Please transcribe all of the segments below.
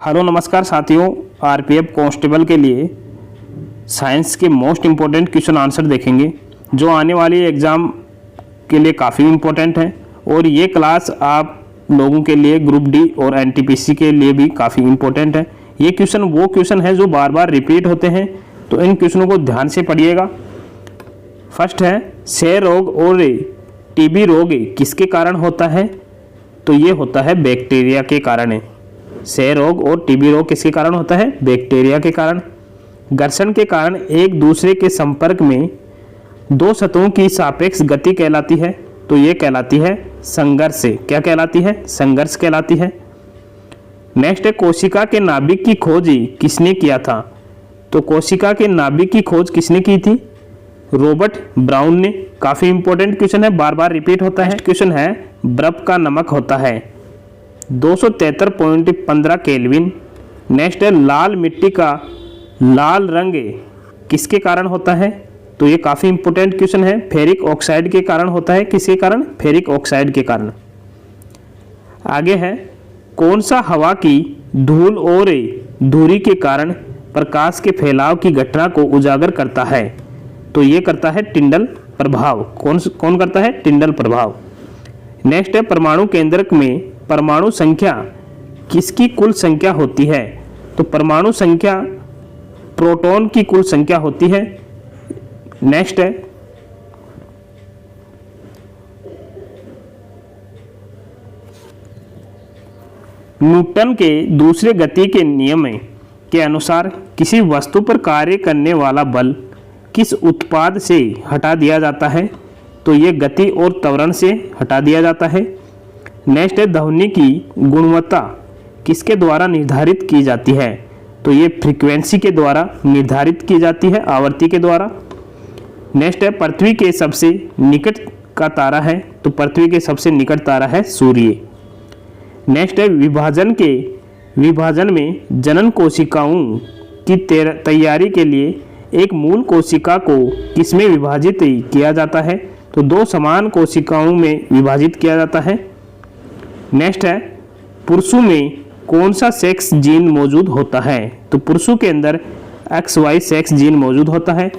Hello नमस्कार साथियों, RPF constable के लिए साइंस के मोस्ट इम्पोर्टेंट क्वेश्चन आंसर देखेंगे जो आने वाली एग्ज़ाम के लिए काफ़ी इम्पोर्टेंट है। और ये क्लास आप लोगों के लिए ग्रुप डी और एनटीपीसी के लिए भी काफ़ी इम्पोर्टेंट है। ये क्वेश्चन वो क्वेश्चन है जो बार बार रिपीट होते हैं, तो इन क्वेश्चनों को ध्यान से पढ़िएगा। फर्स्ट है, क्षय रोग और टीबी रोग किसके कारण होता है? तो ये होता है बैक्टीरिया के कारण। क्षय रोग और टीबी रोग किसके कारण होता है? बैक्टीरिया के कारण। घर्षण के कारण एक दूसरे के संपर्क में दो सतहों की सापेक्ष गति कहलाती है, तो ये कहलाती है संघर्ष। क्या कहलाती है? संघर्ष कहलाती है। नेक्स्ट है, कोशिका के नाभिक की खोज किसने किया था? तो कोशिका के नाभिक की खोज किसने की थी? रॉबर्ट ब्राउन ने। काफी इंपॉर्टेंट क्वेश्चन है, बार बार रिपीट होता है। क्वेश्चन है, बर्फ का नमक होता है 273.15 केल्विन। नेक्स्ट है, लाल मिट्टी का लाल रंग किसके कारण होता है? तो ये काफी इंपॉर्टेंट क्वेश्चन है, फेरिक ऑक्साइड के कारण होता है। किसके कारण? फेरिक ऑक्साइड के कारण। आगे है, कौन सा हवा की धूल और धुरी के कारण प्रकाश के फैलाव की घटना को उजागर करता है? तो ये करता है टिंडल प्रभाव। कौन करता है? टिंडल प्रभाव। नेक्स्ट है, परमाणु केंद्रक में परमाणु संख्या किसकी कुल संख्या होती है? तो परमाणु संख्या प्रोटॉन की कुल संख्या होती है। नेक्स्ट है, न्यूटन के दूसरे गति के नियम के अनुसार किसी वस्तु पर कार्य करने वाला बल किस उत्पाद से हटा दिया जाता है? तो ये गति और त्वरण से हटा दिया जाता है। नेक्स्ट है, ध्वनि की गुणवत्ता किसके द्वारा निर्धारित की जाती है? तो ये फ्रीक्वेंसी के द्वारा निर्धारित की जाती है, आवृत्ति के द्वारा। नेक्स्ट है, पृथ्वी के सबसे निकट का तारा है? तो पृथ्वी के सबसे निकट तारा है सूर्य। नेक्स्ट है, विभाजन में जनन कोशिकाओं की तैयारी के लिए एक मूल कोशिका को किसमें विभाजित किया जाता है? तो दो समान कोशिकाओं में विभाजित किया जाता है। नेक्स्ट है, पुरुषों में कौन सा सेक्स जीन मौजूद होता है? तो पुरुषों के अंदर XY सेक्स जीन मौजूद होता है।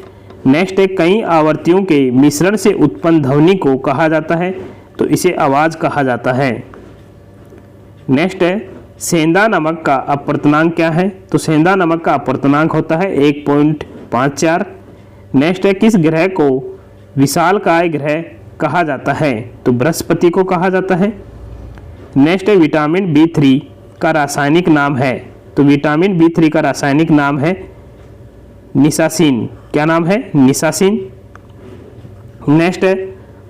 नेक्स्ट है, कई आवृत्तियों के मिश्रण से उत्पन्न ध्वनि को कहा जाता है? तो इसे आवाज कहा जाता है। नेक्स्ट है, सेंधा नमक का अपवर्तनांक क्या है? तो सेंधा नमक का अपवर्तनांक होता है 1.54। नेक्स्ट है, किस ग्रह को विशालकाय ग्रह कहा जाता है? तो बृहस्पति को कहा जाता है। नेक्स्ट है, विटामिन B3 का रासायनिक नाम है? तो विटामिन B3 का रासायनिक नाम है निसासिन। क्या नाम है? निसासिन। नेक्स्ट है,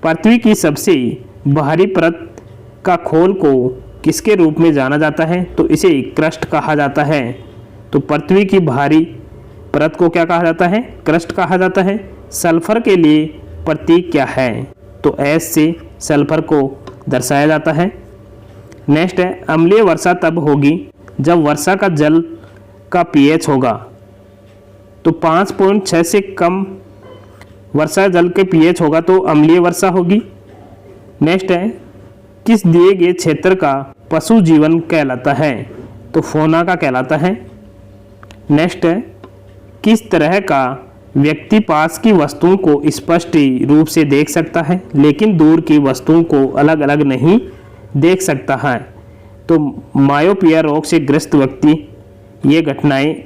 पृथ्वी की सबसे बाहरी परत का खोल को किसके रूप में जाना जाता है? तो इसे क्रस्ट कहा जाता है। तो पृथ्वी की बाहरी परत को क्या कहा जाता है? क्रस्ट कहा जाता है। सल्फर के लिए प्रतीक क्या है? तो S से सल्फर को दर्शाया जाता है। नेक्स्ट है, अम्लीय वर्षा तब होगी जब वर्षा का जल का pH होगा। तो 5.6 से कम वर्षा जल के pH होगा तो अम्लीय वर्षा होगी। नेक्स्ट है, किस दिए गए क्षेत्र का पशु जीवन कहलाता है? तो फौना का कहलाता है। नेक्स्ट है, किस तरह का व्यक्ति पास की वस्तुओं को स्पष्ट रूप से देख सकता है लेकिन दूर की वस्तुओं को अलग अलग नहीं देख सकता है? तो मायोपिया रोग से ग्रस्त व्यक्ति, ये घटनाएं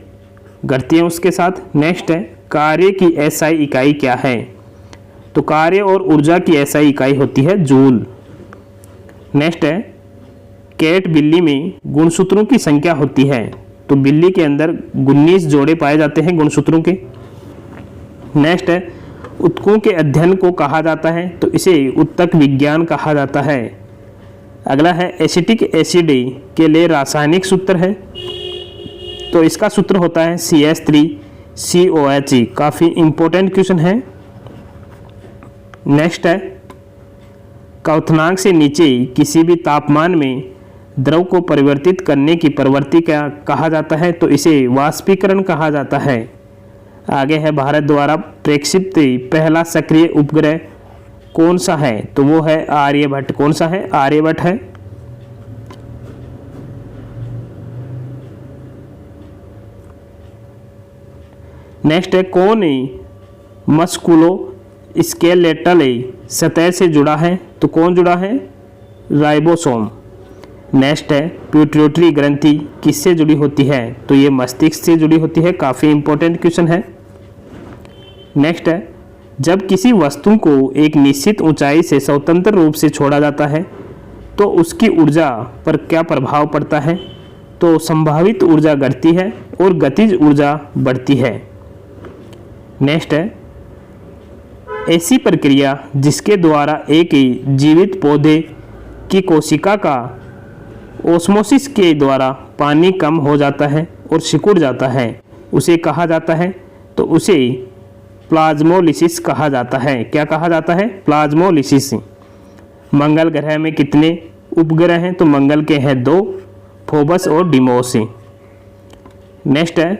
घटती हैं उसके साथ। नेक्स्ट है, कार्य की SI इकाई क्या है? तो कार्य और ऊर्जा की SI इकाई होती है जूल। नेक्स्ट है, कैट बिल्ली में गुणसूत्रों की संख्या होती है? तो बिल्ली के अंदर 19 जोड़े पाए जाते हैं गुणसूत्रों के। नेक्स्ट है, ऊतकों के अध्ययन को कहा जाता है? तो इसे ऊतक विज्ञान कहा जाता है। अगला है, एसिटिक एसिड के लिए रासायनिक सूत्र है? तो इसका सूत्र होता है CH3COH। काफ़ी इंपॉर्टेंट क्वेश्चन है। नेक्स्ट है, क्वथनांक से नीचे किसी भी तापमान में द्रव को परिवर्तित करने की प्रवृत्ति क्या कहा जाता है? तो इसे वाष्पीकरण कहा जाता है। आगे है, भारत द्वारा प्रक्षेपित पहला सक्रिय उपग्रह कौन सा है? तो वो है आर्यभट्ट। कौन सा है? आर्यभट्ट है। नेक्स्ट है कौन मस्कुलो स्केलेटल सतह से जुड़ा है, तो कौन जुड़ा है, राइबोसोम। नेक्स्ट है पिट्यूटरी ग्रंथि किससे जुड़ी होती है, तो ये मस्तिष्क से जुड़ी होती है। काफ़ी इंपॉर्टेंट क्वेश्चन है। नेक्स्ट है जब किसी वस्तु को एक निश्चित ऊंचाई से स्वतंत्र रूप से छोड़ा जाता है तो उसकी ऊर्जा पर क्या प्रभाव पड़ता है, तो संभावित ऊर्जा घटती है और गतिज ऊर्जा बढ़ती है। नेक्स्ट है ऐसी प्रक्रिया जिसके द्वारा एक जीवित पौधे की कोशिका का ओस्मोसिस के द्वारा पानी कम हो जाता है और सिकुड़ जाता है, उसे कहा जाता है, तो उसे प्लाज्मोलिसिस कहा जाता है। क्या कहा जाता है, प्लाज्मोलिसिस। मंगल ग्रह में कितने उपग्रह हैं, तो मंगल के हैं 2, फोबस और डिमोस। नेक्स्ट है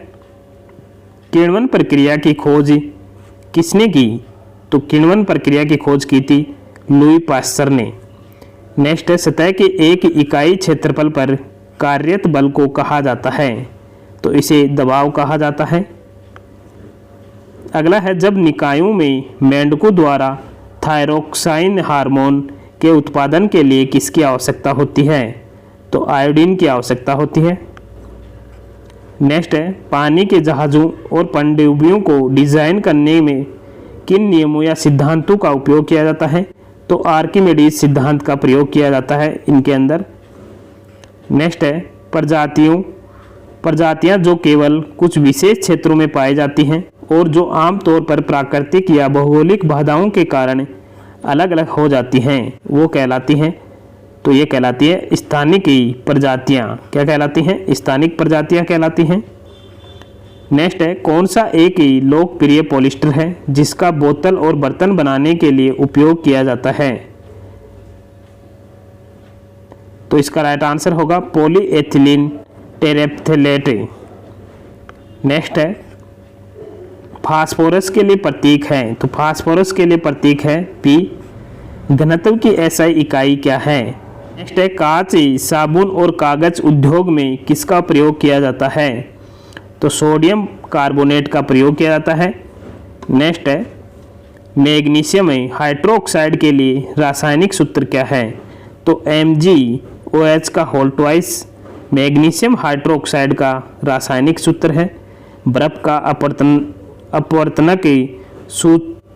किण्वन प्रक्रिया की खोज किसने की, तो किण्वन प्रक्रिया की खोज की थी लुई पास्चर ने। नेक्स्ट है सतह के एक इकाई क्षेत्रफल पर कार्यरत बल को कहा जाता है, तो इसे दबाव कहा जाता है। अगला है जब निकायों में मेंढकों द्वारा थायरोक्साइन हार्मोन के उत्पादन के लिए किसकी आवश्यकता होती है, तो आयोडीन की आवश्यकता होती है। नेक्स्ट है पानी के जहाज़ों और पनडुब्बियों को डिज़ाइन करने में किन नियमों या सिद्धांतों का उपयोग किया जाता है, तो आर्किमिडीज सिद्धांत का प्रयोग किया जाता है इनके अंदर। नेक्स्ट है प्रजातियां जो केवल कुछ विशेष क्षेत्रों में पाई जाती हैं और जो आमतौर पर प्राकृतिक या भौगोलिक बाधाओं के कारण अलग अलग हो जाती हैं, वो कहलाती हैं, तो ये कहलाती है स्थानिक प्रजातियां। क्या कहलाती हैं, स्थानिक प्रजातियां कहलाती हैं। नेक्स्ट है कौन सा एक लोकप्रिय पॉलिस्टर है जिसका बोतल और बर्तन बनाने के लिए उपयोग किया जाता है, तो इसका राइट आंसर होगा पॉलीएथिलीन टेरेप्थलेट। नेक्स्ट है फास्फोरस के लिए प्रतीक है, तो फास्फोरस के लिए प्रतीक है P। घनत्व की SI इकाई क्या है। नेक्स्ट है कांच, साबुन और कागज उद्योग में किसका प्रयोग किया जाता है, तो सोडियम कार्बोनेट का प्रयोग किया जाता है। नेक्स्ट है मैग्नीशियम हाइड्रोक्साइड के लिए रासायनिक सूत्र क्या है, तो MgOH का होल ट्वाइस मैग्नीशियम हाइड्रोक्साइड का रासायनिक सूत्र है। बर्फ का अपवर्तनक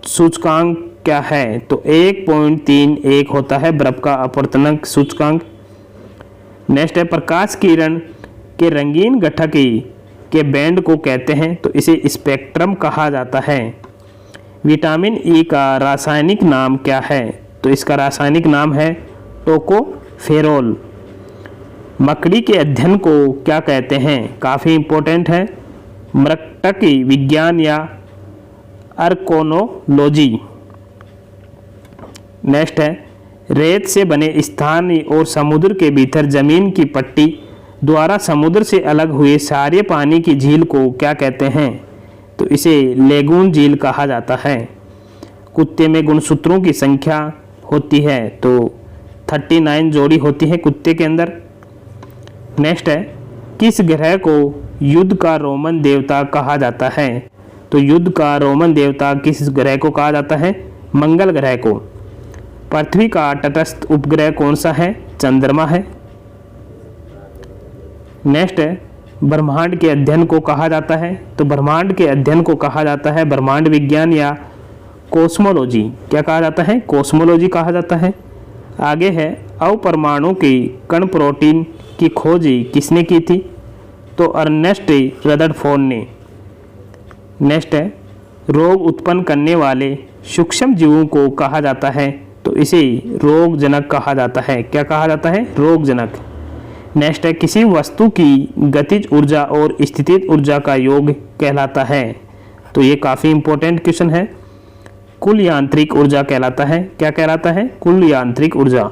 सूचकांक क्या है, तो 1.31 होता है बर्फ का अपवर्तनक सूचकांक। नेक्स्ट है प्रकाश किरण के रंगीन घटक के बैंड को कहते हैं, तो इसे स्पेक्ट्रम कहा जाता है। विटामिन ई का रासायनिक नाम क्या है, तो इसका रासायनिक नाम है टोकोफेरोल। मकड़ी के अध्ययन को क्या कहते हैं, काफ़ी इंपॉर्टेंट है, मृक्कक विज्ञान या आर्कोनोलॉजी। नेक्स्ट है रेत से बने स्थान और समुद्र के भीतर जमीन की पट्टी द्वारा समुद्र से अलग हुए सारे पानी की झील को क्या कहते हैं, तो इसे लेगून झील कहा जाता है। कुत्ते में गुणसूत्रों की संख्या होती है, तो 39 जोड़ी होती है कुत्ते के अंदर। नेक्स्ट है किस ग्रह को युद्ध का रोमन देवता कहा जाता है, तो युद्ध का रोमन देवता किस ग्रह को कहा जाता है, मंगल ग्रह को। पृथ्वी का तटस्थ उपग्रह कौन सा है, चंद्रमा है। नेक्स्ट है ब्रह्मांड के अध्ययन को कहा जाता है, तो ब्रह्मांड के अध्ययन को कहा जाता है ब्रह्मांड विज्ञान या कोस्मोलॉजी। क्या कहा जाता है, कोस्मोलॉजी कहा जाता है। आगे है अवपरमाणु की कण प्रोटीन की खोज किसने की थी, तो अर्नेस्ट रदरफोर्ड ने। नेक्स्ट है रोग उत्पन्न करने वाले सूक्ष्म जीवों को कहा जाता है, तो इसे रोगजनक कहा जाता है। क्या कहा जाता है, रोगजनक। नेक्स्ट है किसी वस्तु की गतिज ऊर्जा और स्थितिज ऊर्जा का योग कहलाता है, तो ये काफ़ी इंपॉर्टेंट क्वेश्चन है। कुल यांत्रिक ऊर्जा कहलाता है। क्या कहलाता है, कुल यांत्रिक ऊर्जा।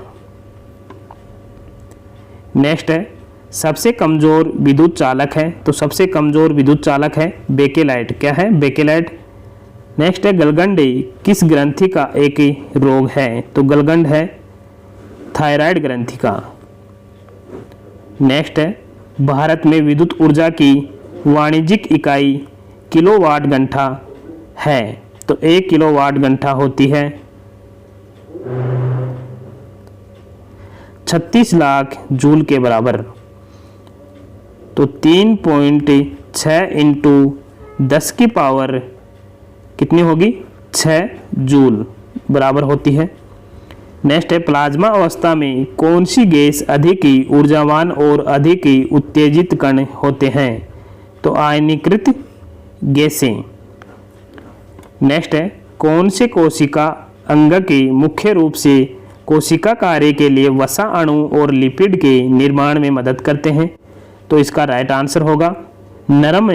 नेक्स्ट है सबसे कमजोर विद्युत चालक है, तो सबसे कमजोर विद्युत चालक है बेकेलाइट। क्या है, बेकेलाइट। नेक्स्ट है गलगंड किस ग्रंथि का एक रोग है, तो गलगंड है थायराइड ग्रंथि का। नेक्स्ट है भारत में विद्युत ऊर्जा की वाणिज्यिक इकाई किलोवाट घंटा है? तो 1 किलोवाट घंटा होती है 36 लाख जूल के बराबर। तो 3.6 इंटू 10 की पावर कितनी होगी? 6 जूल बराबर होती है। नेक्स्ट है, प्लाज्मा अवस्था में कौन सी गैस अधिक ही ऊर्जावान और अधिक ही उत्तेजित कण होते हैं? तो आयनीकृत गैसें। नेक्स्ट है, कौन से कोशिका अंग की मुख्य रूप से कोशिका कार्य के लिए वसा अणु और लिपिड के निर्माण में मदद करते हैं? तो इसका राइट आंसर होगा नरम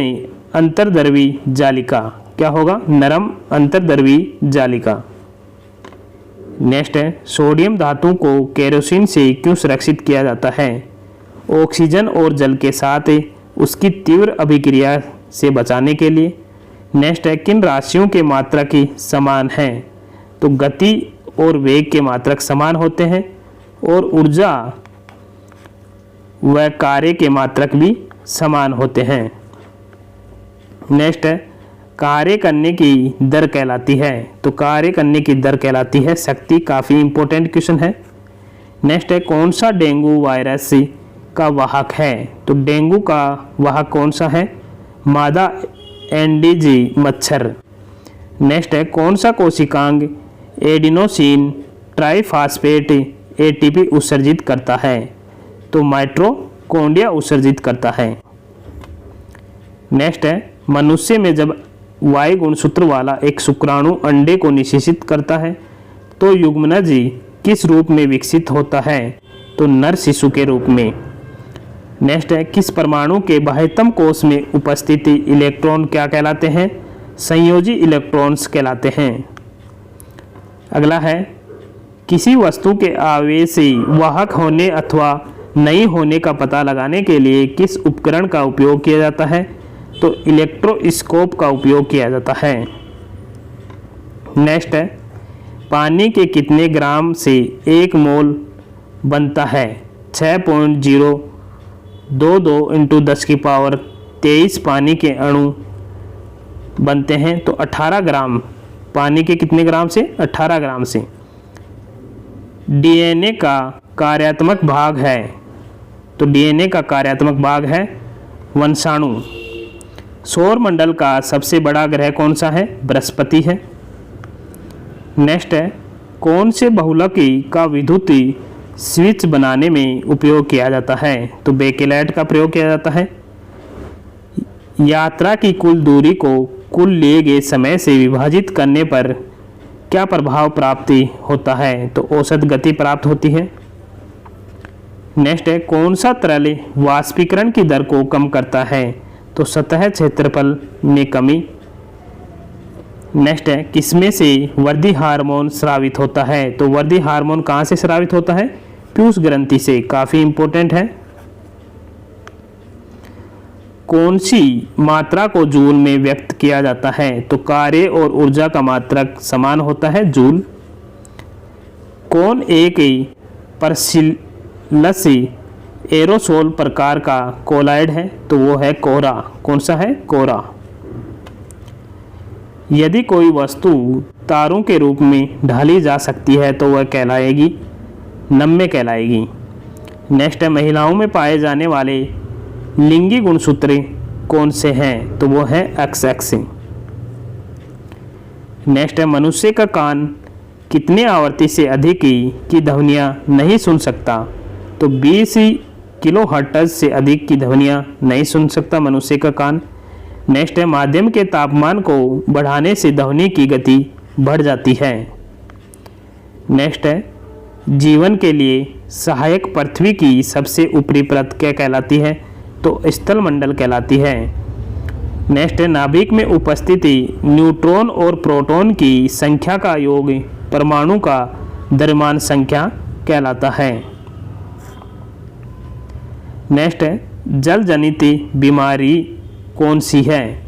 अंतर्द्रवी जालिका। क्या होगा? नरम अंतर्द्रवी जालिका। नेक्स्ट है, सोडियम धातु को केरोसिन से क्यों सुरक्षित किया जाता है? ऑक्सीजन और जल के साथ उसकी तीव्र अभिक्रिया से बचाने के लिए। नेक्स्ट है, किन राशियों के मात्रक की समान हैं? तो गति और वेग के मात्रक समान होते हैं और ऊर्जा व कार्य के मात्रक भी समान होते हैं। नेक्स्ट है, कार्य करने की दर कहलाती है? तो कार्य करने की दर कहलाती है शक्ति। काफ़ी इंपॉर्टेंट क्वेश्चन है। नेक्स्ट है, कौन सा डेंगू वायरस का वाहक है? तो डेंगू का वाहक कौन सा है? मादा एंडीज मच्छर। नेक्स्ट है, कौन सा कोशिकांग एडिनोसिन ट्राइफॉस्फेट एटीपी उत्सर्जित करता है? तो माइटोकॉन्ड्रिया उत्सर्जित करता है। नेक्स्ट है, मनुष्य में जब वाई गुणसूत्र वाला एक शुक्राणु अंडे को निषेचित करता है तो युग्मनज किस रूप में विकसित होता है? तो नर शिशु के रूप में। नेक्स्ट है, किस परमाणु के बाह्यतम कोश में उपस्थित इलेक्ट्रॉन क्या कहलाते हैं? संयोजी इलेक्ट्रॉन्स कहलाते हैं। अगला है, किसी वस्तु के आवेशी वाहक होने अथवा नहीं होने का पता लगाने के लिए किस उपकरण का उपयोग किया जाता है? तो इलेक्ट्रोस्कोप का उपयोग किया जाता है। नेक्स्ट है, पानी के कितने ग्राम से 1 मोल बनता है? 6.022 इंटू 10 की पावर 23 पानी के अणु बनते हैं। तो 18 ग्राम। पानी के कितने ग्राम से? 18 ग्राम से। डीएनए का कार्यात्मक भाग है? तो डीएनए का कार्यात्मक भाग है वंशाणु। सौर मंडल का सबसे बड़ा ग्रह कौन सा है? बृहस्पति है। नेक्स्ट है, कौन से बहुलक का विद्युत स्विच बनाने में उपयोग किया जाता है? तो बेकेलेट का प्रयोग किया जाता है। यात्रा की कुल दूरी को कुल लिए गए समय से विभाजित करने पर क्या प्रभाव प्राप्ति होता है? तो औसत गति प्राप्त होती है। नेक्स्ट है, कौन सा तरल वाष्पीकरण की दर को कम करता है? तो सतह क्षेत्रफल में कमी। नेक्स्ट है, किसमें से वृद्धि हार्मोन स्रावित होता है? तो वृद्धि हार्मोन कहाँ से स्रावित होता है? पीयूष ग्रंथि से। काफ़ी इंपॉर्टेंट है। कौन सी मात्रा को जूल में व्यक्त किया जाता है? तो कार्य और ऊर्जा का मात्रक समान होता है, जूल। कौन एक परसिलस एरोसोल प्रकार का कोलाइड है? तो वो है कोहरा। कौन सा है? कोहरा। यदि कोई वस्तु तारों के रूप में ढाली जा सकती है तो वह कहलाएगी? नम्य कहलाएगी। नेक्स्ट है, महिलाओं में पाए जाने वाले लिंगी गुणसूत्र कौन से हैं? तो वो है XX। नेक्स्ट है, मनुष्य का कान कितने आवृत्ति से अधिक की ध्वनियाँ नहीं सुन सकता? तो 20 किलोहर्ट्ज से अधिक की ध्वनियाँ नहीं सुन सकता मनुष्य का कान। नेक्स्ट है, माध्यम के तापमान को बढ़ाने से ध्वनि की गति बढ़ जाती है। नेक्स्ट है, जीवन के लिए सहायक पृथ्वी की सबसे ऊपरी परत क्या कहलाती है? तो स्थल मंडल कहलाती है। नेक्स्ट है, नाभिक में उपस्थिति न्यूट्रॉन और प्रोटॉन की संख्या का योग परमाणु का द्रव्यमान संख्या कहलाता है। नेक्स्ट है, जल जनित बीमारी कौन सी है?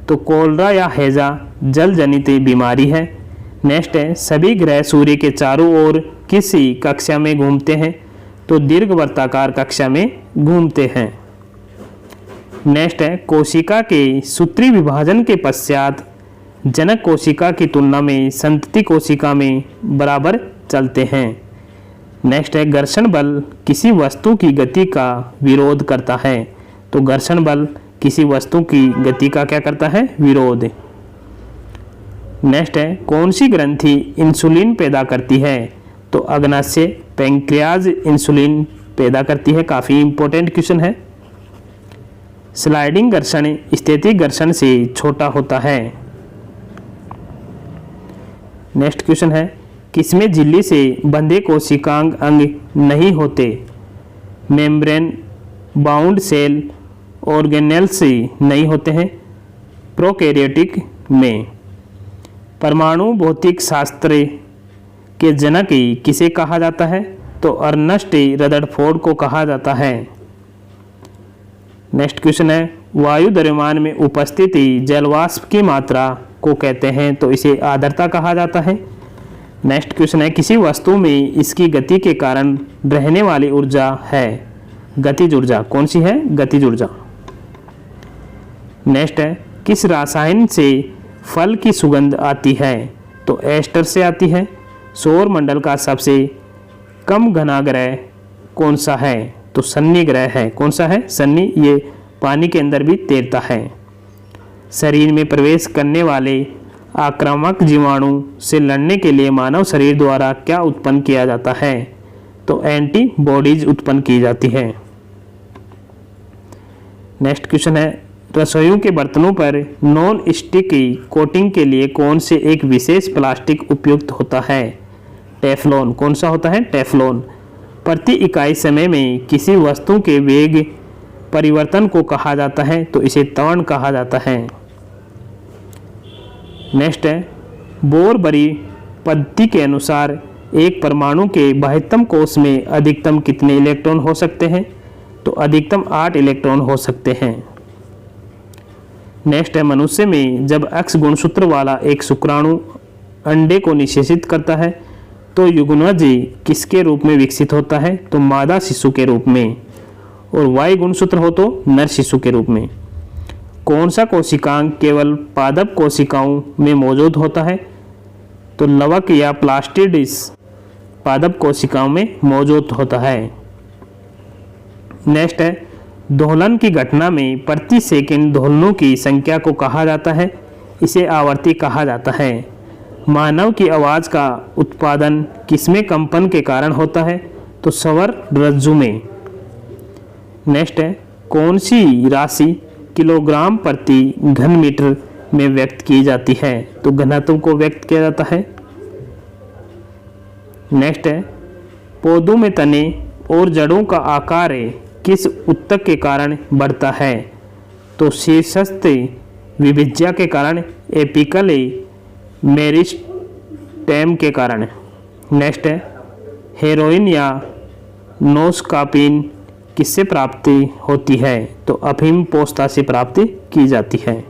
तो कोलरा या हैजा जल जनित बीमारी है। नेक्स्ट है, सभी ग्रह सूर्य के चारों ओर किसी कक्षा में घूमते हैं? तो दीर्घवृत्ताकार कक्षा में घूमते हैं। नेक्स्ट है कोशिका के सूत्री विभाजन के पश्चात जनक कोशिका की तुलना में संतति कोशिका में बराबर चलते हैं। नेक्स्ट है घर्षण बल किसी वस्तु की गति का विरोध करता है। तो घर्षण बल किसी वस्तु की गति का क्या करता है? विरोध। नेक्स्ट है कौन सी ग्रंथि इंसुलिन पैदा करती है? तो अग्नाशय पैंक्रियाज इंसुलिन पैदा करती है। काफ़ी इंपॉर्टेंट क्वेश्चन है। स्लाइडिंग घर्षण स्थैतिक घर्षण से छोटा होता है। नेक्स्ट क्वेश्चन है किसमें झिल्ली से बंधे कोशिकांग अंग नहीं होते? मेम्ब्रेन बाउंड सेल ऑर्गेनेल्स से नहीं होते हैं। प्रोकैरियोटिक में। परमाणु भौतिक शास्त्र के जनक किसे कहा जाता है? तो अर्नस्ट रदरफोर्ड को कहा जाता है। नेक्स्ट क्वेश्चन है वायु द्रव्यमान में उपस्थित जलवाष्प की मात्रा को कहते हैं? तो इसे आर्द्रता कहा जाता है। नेक्स्ट क्वेश्चन है किसी वस्तु में इसकी गति के कारण रहने वाली ऊर्जा है गतिज ऊर्जा। कौन सी है? गतिज ऊर्जा। नेक्स्ट है किस रसायन से फल की सुगंध आती है? तो एस्टर से आती है। सौर मंडल का सबसे कम घना ग्रह कौन सा है? तो शनि ग्रह है। कौन सा है? शनि। ये पानी के अंदर भी तैरता है। शरीर में प्रवेश करने वाले आक्रामक जीवाणु से लड़ने के लिए मानव शरीर द्वारा क्या उत्पन्न किया जाता है? तो एंटीबॉडीज उत्पन्न की जाती है। नेक्स्ट क्वेश्चन है रसोइयों के बर्तनों पर नॉन स्टिक कोटिंग के लिए कौन से एक विशेष प्लास्टिक उपयुक्त होता है? टेफ्लॉन। कौन सा होता है? टेफ्लॉन। प्रति इकाई समय में किसी वस्तु के वेग परिवर्तन को कहा जाता है? तो इसे त्वरण कहा जाता है। नेक्स्ट है बोरबरी पद्धति के अनुसार एक परमाणु के बाह्यतम कोश में अधिकतम कितने इलेक्ट्रॉन हो सकते हैं? तो अधिकतम 8 इलेक्ट्रॉन हो सकते हैं। नेक्स्ट है मनुष्य में जब X गुणसूत्र वाला एक शुक्राणु अंडे को निषेचित करता है तो युग्मज किसके रूप में विकसित होता है? तो मादा शिशु के रूप में। और Y गुणसूत्र हो तो नर शिशु के रूप में। कौन सा कोशिकांग केवल पादप कोशिकाओं में मौजूद होता है? तो लवक या प्लास्टिडिस पादप कोशिकाओं में मौजूद होता है। नेक्स्ट है दोलन की घटना में प्रति सेकंड दोलनों की संख्या को कहा जाता है? इसे आवर्ती कहा जाता है। मानव की आवाज़ का उत्पादन किसमें कंपन के कारण होता है? तो स्वर रज्जु में। नेक्स्ट है कौन सी राशि किलोग्राम प्रति घन मीटर में व्यक्त की जाती है? तो घनत्व को व्यक्त किया जाता है। नेक्स्ट है पौधों में तने और जड़ों का आकार किस ऊतक के कारण बढ़ता है? तो शीर्षस्थ विभिज्या के कारण, एपिकल मेरिस्टेम के कारण। नेक्स्ट है हेरोइन या नोस्कापिन किससे प्राप्ति होती है? तो अफीम पोस्ता से प्राप्ति की जाती है।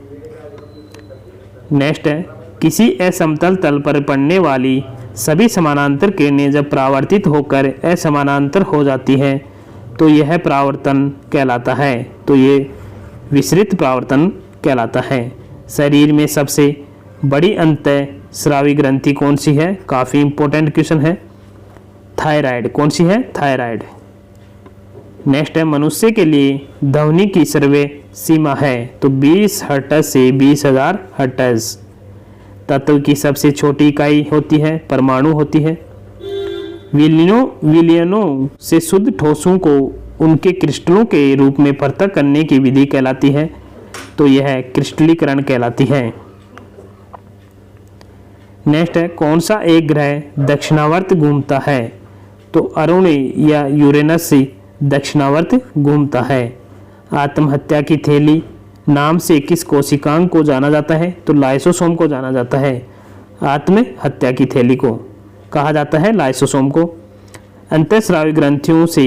नेक्स्ट है किसी असमतल तल पर पड़ने वाली सभी समानांतर किरणें जब परावर्तित होकर असमानांतर हो जाती हैं तो यह परावर्तन कहलाता है। तो ये विसरित परावर्तन कहलाता है। शरीर में सबसे बड़ी अंतःस्रावी ग्रंथि कौन सी है? काफ़ी इंपॉर्टेंट क्वेश्चन है। थायराइड। कौन सी है? थायराइड। नेक्स्ट है मनुष्य के लिए ध्वनि की सर्वे सीमा है? तो 20 हर्ट्ज से 20,000 हर्ट्ज। तत्व की सबसे छोटी इकाई होती है परमाणु होती है। विलयनों से शुद्ध ठोसों को उनके क्रिस्टलों के रूप में पृथक करने की विधि कहलाती है। तो यह क्रिस्टलीकरण कहलाती है। नेक्स्ट है कौन सा एक ग्रह दक्षिणावर्त घूमता है? तो अरुण या यूरेनस दक्षिणावर्त घूमता है। आत्महत्या की थैली नाम से किस कोशिकांग को जाना जाता है? तो लाइसोसोम को जाना जाता है। आत्महत्या की थैली को कहा जाता है लाइसोसोम को। अंतःस्रावी ग्रंथियों से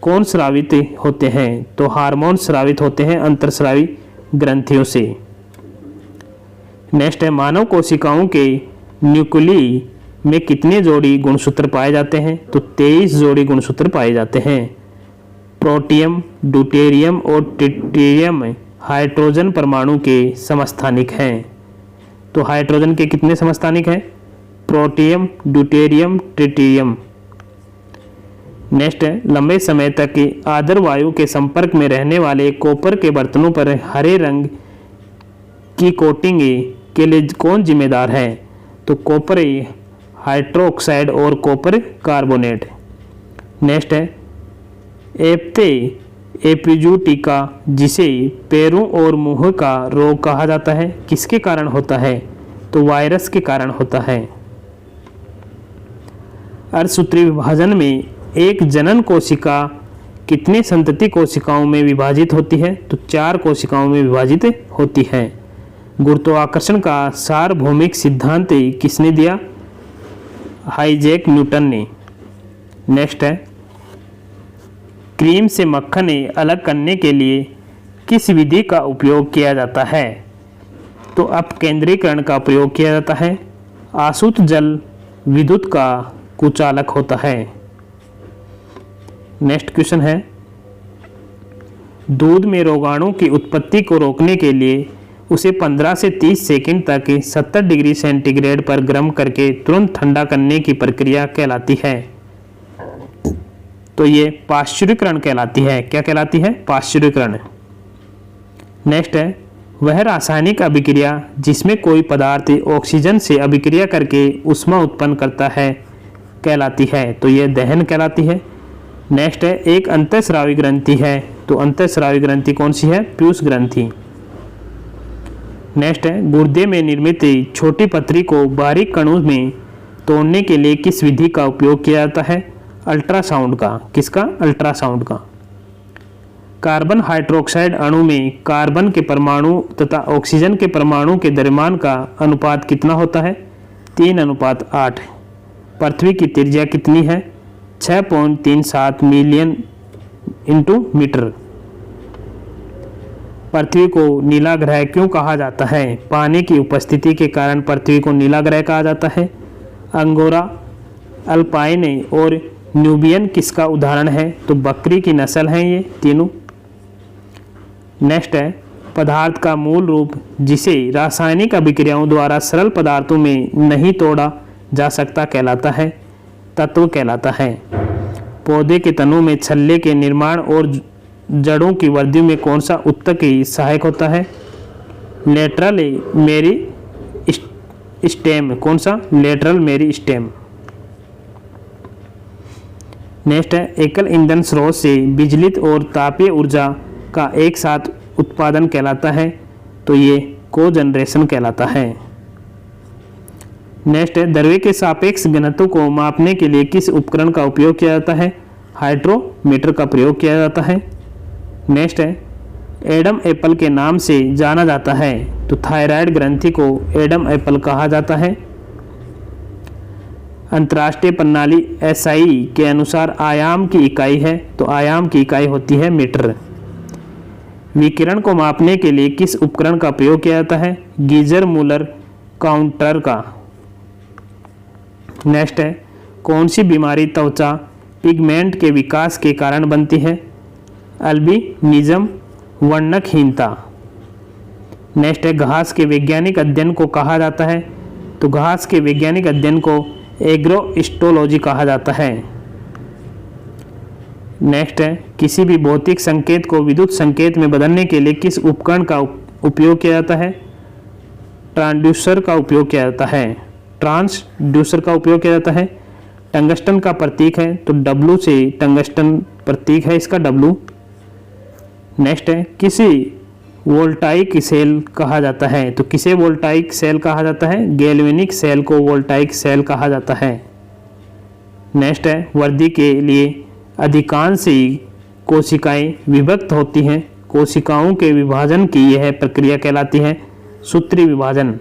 कौन स्रावित होते हैं? तो हार्मोन स्रावित होते हैं अंतःस्रावी ग्रंथियों से। नेक्स्ट है मानव कोशिकाओं के न्यूक्ली में कितने जोड़ी गुणसूत्र पाए जाते हैं? तो 23 जोड़ी गुणसूत्र पाए जाते हैं। प्रोटियम, ड्यूटेरियम और ट्रिटियम हाइड्रोजन परमाणु के समस्थानिक हैं। तो हाइड्रोजन के कितने समस्थानिक हैं? Protium, deuterium, tritium. नेक्स्ट है, लंबे समय तक आर्द्र वायु के संपर्क में रहने वाले कॉपर के बर्तनों पर हरे रंग की कोटिंग के लिए कौन जिम्मेदार है? तो कॉपर हाइड्रोक्साइड और कॉपर कार्बोनेट। नेक्स्ट है, एप्थे एपिजूटिका जिसे पैरों और मुंह का रोग कहा जाता है, किसके कारण होता है? तो वायरस के कारण होता है। अर्धसूत्री विभाजन में एक जनन कोशिका कितने संतति कोशिकाओं में विभाजित होती है? तो 4 कोशिकाओं में विभाजित होती है। गुरुत्वाकर्षण का सार्वभौमिक सिद्धांत किसने दिया? आइजैक न्यूटन ने। नेक्स्ट है, क्रीम से मक्खन अलग करने के लिए किस विधि का उपयोग किया जाता है? तो अपकेंद्रीकरण का प्रयोग किया जाता है। आसुत जल विद्युत का कुचालक होता है। नेक्स्ट क्वेश्चन है, दूध में रोगाणु की उत्पत्ति को रोकने के लिए उसे 15 से 30 सेकंड तक 70 डिग्री सेंटीग्रेड पर गर्म करके तुरंत ठंडा करने की प्रक्रिया कहलाती है। तो ये पाश्चुरीकरण कहलाती है। क्या कहलाती है? पाश्चुरीकरण। नेक्स्ट है, वह रासायनिक अभिक्रिया जिसमें कोई पदार्थ ऑक्सीजन से अभिक्रिया करके ऊष्मा उत्पन्न करता है कहलाती है। तो ये दहन कहलाती है। नेक्स्ट है, एक अंतःस्रावी ग्रंथि है। तो अंतःस्रावी ग्रंथि कौन सी है? पीयूष ग्रंथि। नेक्स्ट है, गुर्दे में निर्मित छोटी पथरी को बारीक कणों में तोड़ने के लिए किस विधि का उपयोग किया जाता है? अल्ट्रासाउंड का। किसका? अल्ट्रासाउंड का। कार्बन हाइड्रोक्साइड अणु में कार्बन के परमाणु तथा ऑक्सीजन के परमाणु के द्रव्यमान का अनुपात कितना होता है? 3:8। पृथ्वी की त्रिज्या कितनी है? 6.37 मिलियन इंटू मीटर। पृथ्वी को नीला ग्रह क्यों कहा जाता है? पानी की उपस्थिति के कारण पृथ्वी को नीला ग्रह कहा जाता है। अंगोरा, अल्पाइन और न्यूबियन किसका उदाहरण है? तो बकरी की नस्ल हैं ये तीनों। नेक्स्ट है, पदार्थ का मूल रूप जिसे रासायनिक अभिक्रियाओं द्वारा सरल पदार्थों में नहीं तोड़ा जा सकता कहलाता है? तत्व कहलाता है। पौधे के तनों में छल्ले के निर्माण और जड़ों की वृद्धि में कौन सा ऊतक सहायक होता है? लेटरल मेरी स्टेम। कौन सा? लेटरल मेरी स्टेम। नेक्स्ट है, एकल ईंधन स्रोत से बिजली और तापीय ऊर्जा का एक साथ उत्पादन कहलाता है। तो ये कोजनरेशन कहलाता है। नेक्स्ट है, द्रव्य के सापेक्ष घनत्व को मापने के लिए किस उपकरण का उपयोग किया जाता है? हाइड्रोमीटर का प्रयोग किया जाता है। नेक्स्ट है, एडम एप्पल के नाम से जाना जाता है। तो थायराइड ग्रंथि को एडम एप्पल कहा जाता है। अंतर्राष्ट्रीय प्रणाली SI के अनुसार आयाम की इकाई है। तो आयाम की इकाई होती है मीटर। विकिरण को मापने के लिए किस उपकरण का प्रयोग किया जाता है? गीजर मूलर काउंटर का। नेक्स्ट है, कौन सी बीमारी त्वचा पिगमेंट के विकास के कारण बनती है? अल्बिनिज्म, वर्णकहीनता। नेक्स्ट है, घास के वैज्ञानिक अध्ययन को कहा जाता है? तो घास के वैज्ञानिक अध्ययन को एग्रोहिस्टोलॉजी कहा जाता है। नेक्स्ट है, किसी भी भौतिक संकेत को विद्युत संकेत में बदलने के लिए किस उपकरण का उपयोग किया जाता है? ट्रांसड्यूसर का उपयोग किया जाता है। ट्रांसड्यूसर का उपयोग किया जाता है। टंगस्टन का प्रतीक है। तो W से टंगस्टन प्रतीक है इसका W। नेक्स्ट है, किसी वोल्टाइक सेल कहा जाता है? तो किसे वोल्टाइक सेल कहा जाता है? गैल्वेनिक सेल को वोल्टाइक सेल कहा जाता है। नेक्स्ट है, वृद्धि के लिए अधिकांश कोशिकाएं विभक्त होती हैं। कोशिकाओं के विभाजन की यह प्रक्रिया कहलाती है सूत्री विभाजन।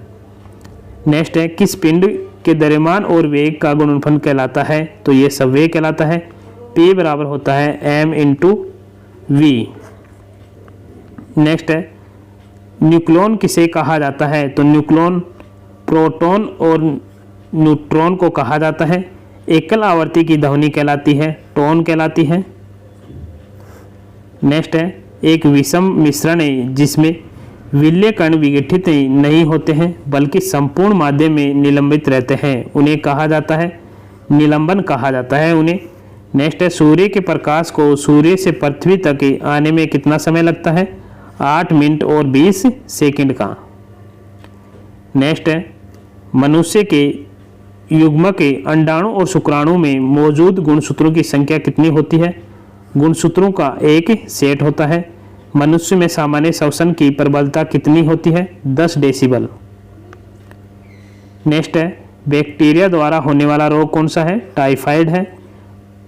नेक्स्ट है, किस पिंड के द्रव्यमान और वेग का गुणनफल कहलाता है? तो ये संवेग कहलाता है। P बराबर होता है m × v। नेक्स्ट है, न्यूक्लियन किसे कहा जाता है? तो न्यूक्लियन प्रोटॉन और न्यूट्रॉन को कहा जाता है। एकल आवर्ती की ध्वनि कहलाती है टोन कहलाती है। नेक्स्ट है, एक विषम मिश्रण है जिसमें विलेय कण विघटित नहीं होते हैं बल्कि संपूर्ण माध्यम में निलंबित रहते हैं, उन्हें कहा जाता है निलंबन कहा जाता है उन्हें। नेक्स्ट है, सूर्य के प्रकाश को सूर्य से पृथ्वी तक आने में कितना समय लगता है? 8 मिनट और 20 सेकंड का। नेक्स्ट है, मनुष्य के युग्म के अंडाणु और शुक्राणु में मौजूद गुणसूत्रों की संख्या कितनी होती है? गुणसूत्रों का एक सेट होता है। मनुष्य में सामान्य श्वसन की प्रबलता कितनी होती है? 10 डेसिबल। नेक्स्ट है, बैक्टीरिया द्वारा होने वाला रोग कौन सा है? टाइफाइड है।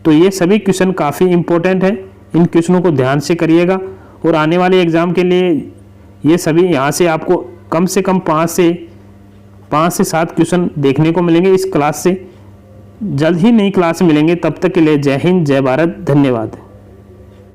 तो ये सभी क्वेश्चन काफ़ी इंपॉर्टेंट है, इन क्वेश्चनों को ध्यान से करिएगा और आने वाले एग्जाम के लिए ये सभी यहाँ से आपको कम से कम 5 से 7 क्वेश्चन देखने को मिलेंगे इस क्लास से। जल्द ही नई क्लास मिलेंगे, तब तक के लिए जय हिंद, जय भारत, धन्यवाद।